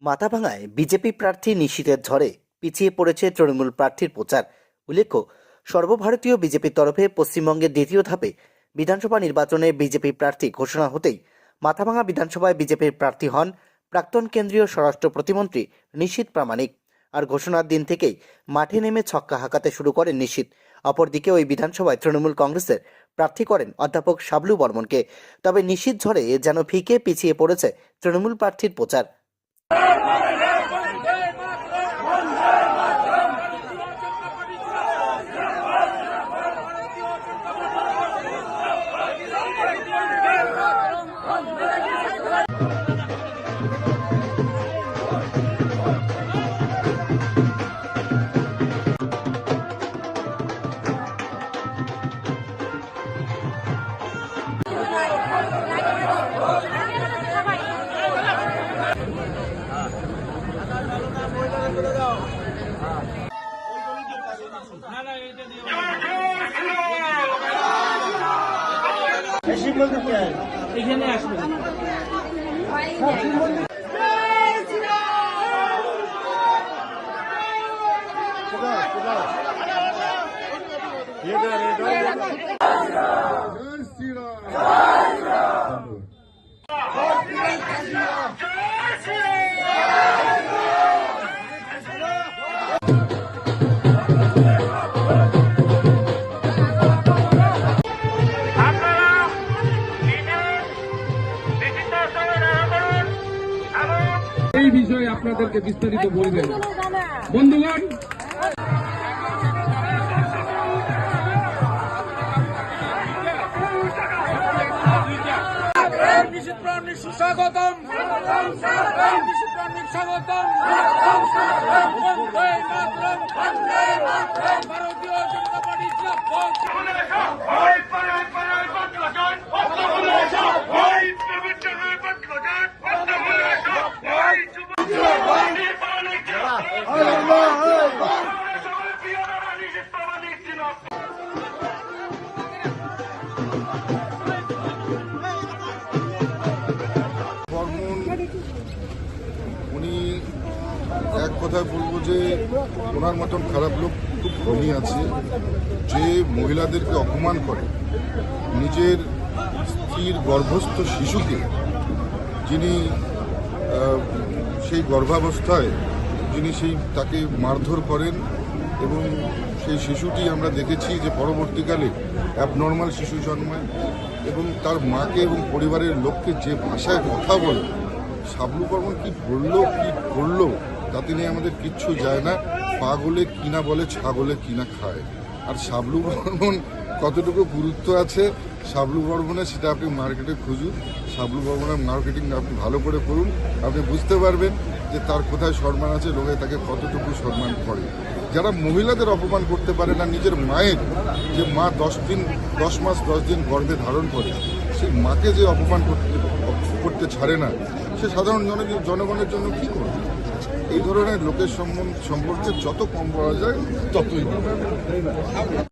মাথাভাঙায় BJP প্রার্থী নিশীথের ঝড়ে পিছিয়ে পড়েছে তৃণমূল প্রার্থীর প্রচার। উল্লেখ্য, সর্বভারতীয় বিজেপির তরফে পশ্চিমবঙ্গের দ্বিতীয় ধাপে বিধানসভা নির্বাচনে বিজেপি প্রার্থী ঘোষণা হতেই মাথাভাঙা বিধানসভায় বিজেপির প্রার্থী হন প্রাক্তন কেন্দ্রীয় স্বরাষ্ট্র প্রতিমন্ত্রী নিশীথ প্রামাণিক। আর ঘোষণার দিন থেকেই মাঠে নেমে ছক্কা হাঁকাতে শুরু করেন নিশীথ। অপরদিকে ওই বিধানসভায় তৃণমূল কংগ্রেসের প্রার্থী করেন অধ্যাপক শাবলু বর্মনকে। তবে নিশীথ ঝড়ে যেন ফিকে পিছিয়ে পড়েছে তৃণমূল প্রার্থীর প্রচার। এখানে আসবে এই বিষয়ে আপনাদেরকে বিস্তারিত বলবেন বন্ধুগণ। নিশীথ প্রামাণিক সুস্বাগতম, নিশীথ প্রামাণিক স্বাগতম। ভারতীয় জনতা পার্টি উনি এক কথায় বলবো যে ওনার মতন খারাপ লোক খুব কমই আছে, যে মহিলাদেরকে অপমান করে, নিজের স্ত্রীর গর্ভস্থ শিশুকে যিনি সেই গর্ভাবস্থায় তাকে মারধর করেন, এবং সেই শিশুটি আমরা দেখেছি যে পরবর্তীকালে অ্যাবনর্মাল শিশু জন্মায়, এবং তার মাকে এবং পরিবারের লোককে যে ভাষায় কথা বলে। শাবলু বর্মন কি বললো কি করলো তাতে নিয়ে আমাদের কিচ্ছু যায় না। পাগলে কিনা বলে, ছাগলে কিনা খায়। আর শাবলু বর্মন কতটুকু গুরুত্ব আছে শাবলু বর্মনের, সেটা আপনি মার্কেটে খুঁজুন। শাবলু বর্মনের মার্কেটিং আপনি ভালো করে করুন, আপনি বুঝতে পারবেন যে তার কোথায় সম্মান আছে, লোকে তাকে কতটুকু সম্মান করে। যারা মহিলাদের অপমান করতে পারে না, নিজের মায়ের, যে মা 10 মাস 10 দিন গর্ভে ধারণ করে, সেই মাকে যে অপমান করতে ছাড়ে না, সে সাধারণ জনগণের জন্য কি করবে? এই ধরনের লোকের সম্পর্কে যত কম বলা যায় ততই।